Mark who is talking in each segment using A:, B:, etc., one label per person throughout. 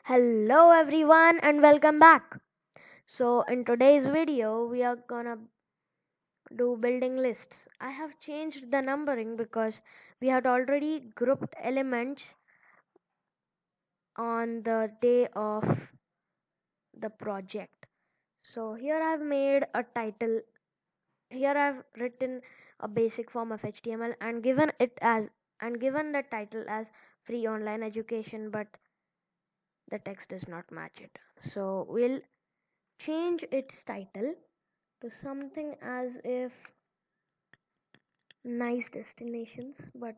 A: Hello everyone and welcome back. So in today's video we are gonna do building lists. I have changed the numbering because we had already grouped elements on the day of the project. So here I've made a title. Here I've written a basic form of HTML and given the title as free online education, but the text does not match it. So we'll change its title to something as if nice destinations, but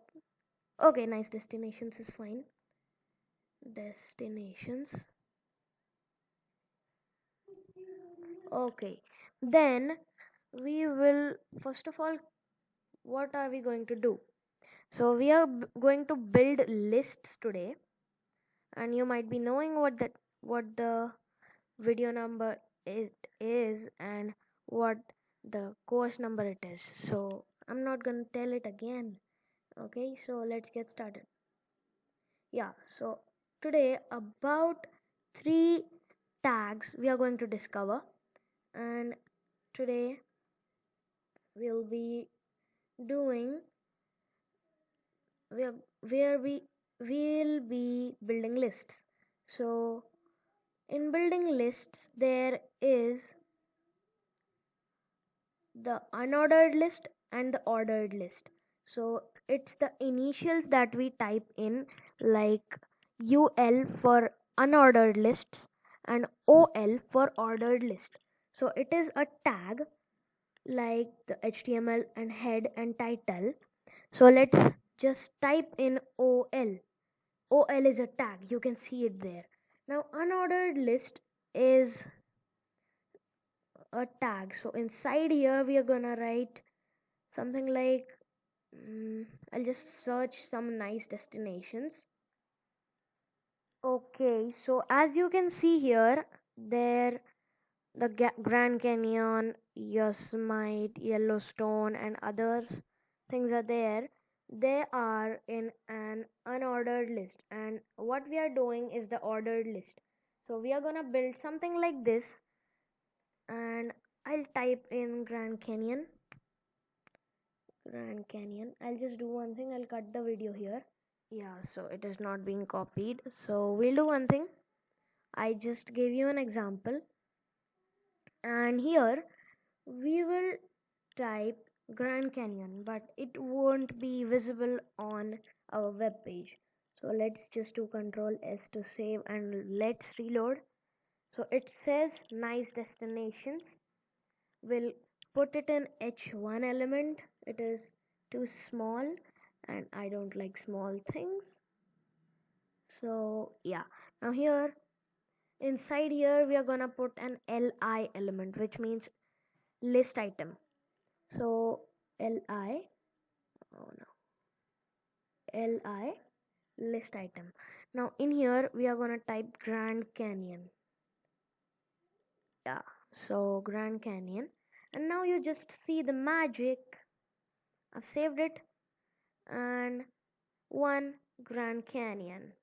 A: okay, nice destinations is fine. Destinations. Okay, then we will first of all, what are we going to do? So we are going to build lists today, and you might be knowing what the video number it is and what the course number it is. So I'm not going to tell it again. Okay, so let's get started. Yeah, so today about three tags we are going to discover, and today we'll be doing where we will be building lists. So in building lists there is the unordered list and the ordered list. So it's the initials that we type in, like UL for unordered lists and OL for ordered list. So it is a tag like the HTML and head and title. So let's just type in OL. OL is a tag, you can see it there. Now unordered list is a tag. So inside here we are gonna write something like I'll just search some nice destinations. Okay, so as you can see here, there the Grand Canyon, Yosemite, Yellowstone, and other things are there. They are in an unordered list, and what we are doing is the ordered list. So we are gonna build something like this, and I'll type in Grand Canyon. Grand Canyon. I'll just do one thing. I'll cut the video here. Yeah, so it is not being copied. So we'll do one thing. I just gave you an example, and here we will type Grand Canyon, but it won't be visible on our web page. So let's just do Control S to save and let's reload. So it says nice destinations. We'll put it in H1 element. It is too small and I don't like small things. So yeah, now here inside here we are gonna put an li element, which means list item. So li, oh no, li list item. Now in here we are gonna type Grand Canyon. Yeah, so Grand Canyon, and now you just see the magic. I've saved it, and one Grand Canyon.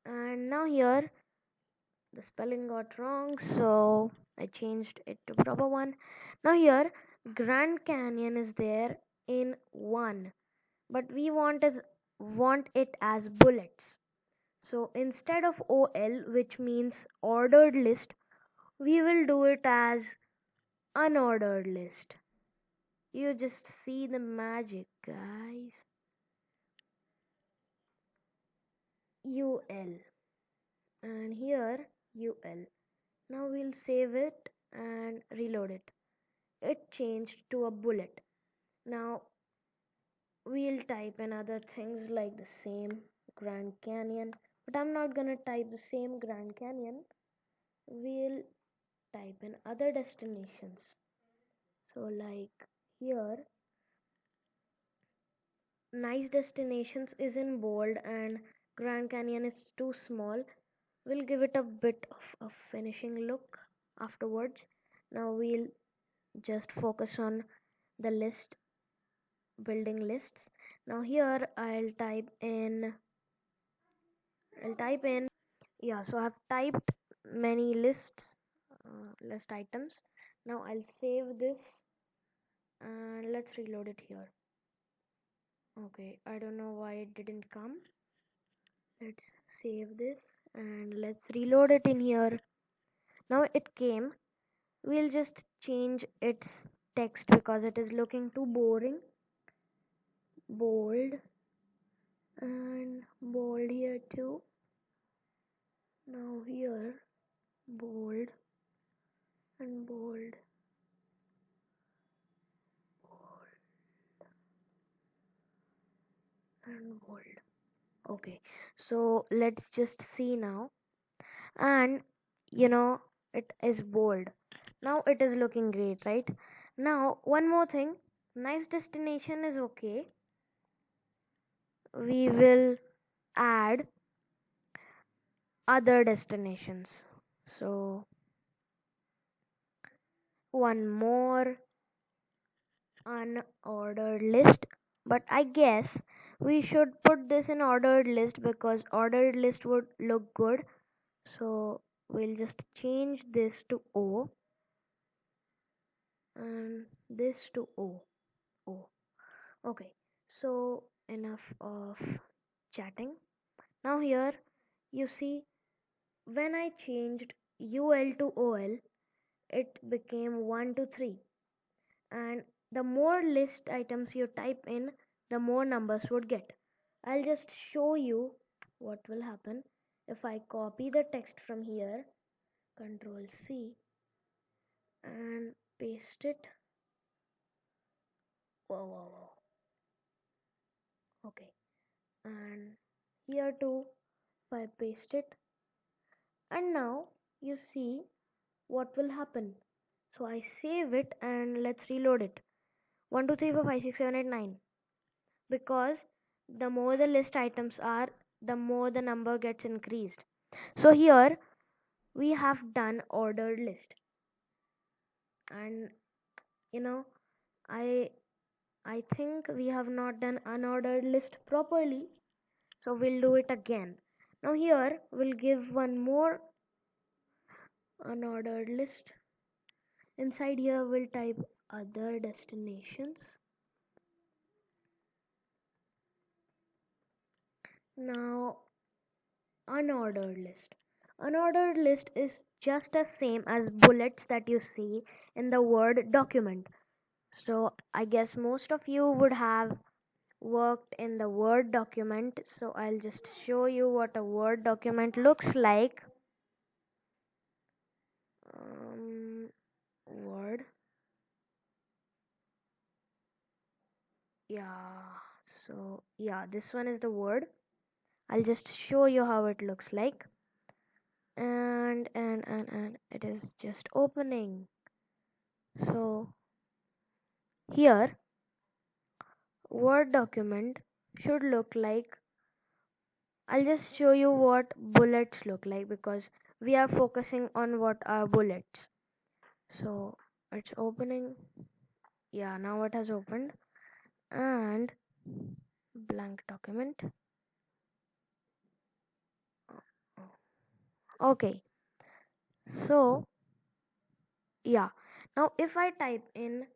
A: And now here the spelling got wrong, so I changed it to proper one. Now here Grand Canyon is there in one, but we want it as bullets. So instead of OL, which means ordered list, we will do it as unordered list. You just see the magic, guys. UL, and here UL. Now we'll save it and reload it. It changed to a bullet. Now we'll type in other things like the same Grand Canyon, but I'm not gonna type the same Grand Canyon. We'll type in other destinations. So like here, nice destinations is in bold and Grand Canyon is too small. We'll give it a bit of a finishing look afterwards. Now we'll just focus on the list, building lists. Now here I'll type in I'll type in, yeah, so I've typed many list items. Now I'll save this and let's reload it here. Okay, I don't know why it didn't come. Let's save this and let's reload it in here. Now it came. We'll just change its text because it is looking too boring. Bold and bold here too. Now here bold and bold, bold and bold. Okay, so let's just see now. And you know, it is bold. Now it is looking great, right? Now one more thing, nice destination is okay. We will add other destinations. So one more unordered list, but I guess we should put this in ordered list because ordered list would look good. So we'll just change this to O and this to O. Okay, so enough of chatting. Now here you see, when I changed UL to OL, it became 1 to 3, and the more list items you type in, the more numbers would get. I'll just show you what will happen if I copy the text from here, Control C, and paste it. Whoa. Okay, and here too, if I paste it, and now you see what will happen. So I save it and let's reload it. 1 2 3 4 5 6 7 8 9, because the more the list items are, the more the number gets increased. So here we have done ordered list, and you know, I I think we have not done unordered list properly, so we'll do it again. Now here we'll give one more unordered list. Inside here we'll type other destinations. Now unordered list. Unordered list is just as same as bullets that you see in the Word document. So I guess most of you would have worked in the Word document. So I'll just show you what a Word document looks like. Word. Yeah. So yeah, this one is the Word. I'll just show you how it looks like. And it is just opening. So here Word document should look like, I'll just show you what bullets look like because we are focusing on what are bullets. So it's opening. Yeah, now it has opened. And blank document. Okay, so yeah, now if I type in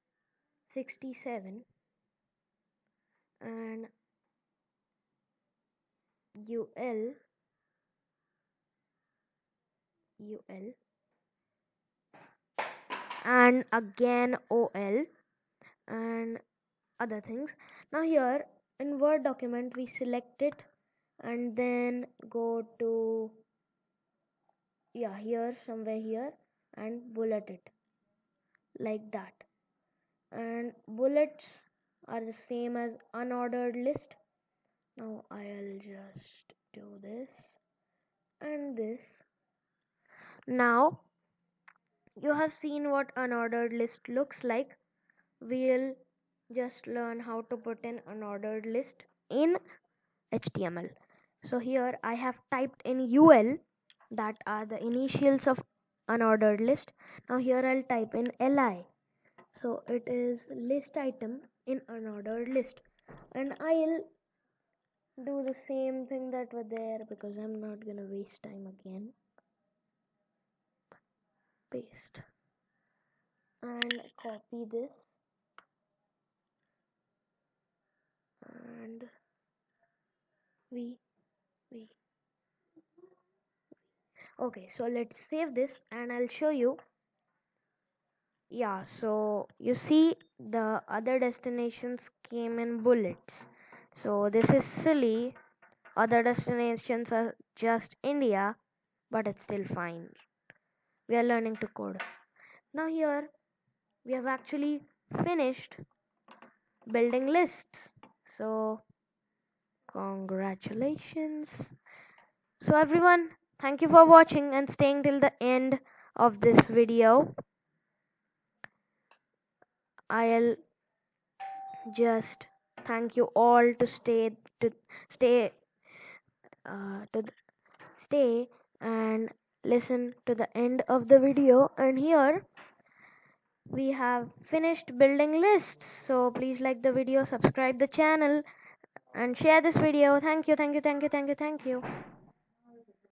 A: 67 and UL and again OL and other things. Now here in Word document we select it and then go to, yeah, here somewhere here, and bullet it like that. And bullets are the same as unordered list. Now I'll just do this and this. Now you have seen what unordered list looks like. We'll just learn how to put in unordered list in HTML. So here I have typed in UL, that are the initials of unordered list. Now here I'll type in LI. So it is list item in unordered list, and I'll do the same thing that were there because I'm not gonna waste time again. Paste and copy this and V. Okay, so let's save this and I'll show you. Yeah, so you see the other destinations came in bullets. So this is silly. Other destinations are just India, but it's still fine. We are learning to code. Now here we have actually finished building lists. So congratulations. So everyone, thank you for watching and staying till the end of this video. I'll just thank you all to stay stay to stay and listen to the end of the video. And here we have finished building lists. So please like the video, subscribe the channel and share this video. Thank you.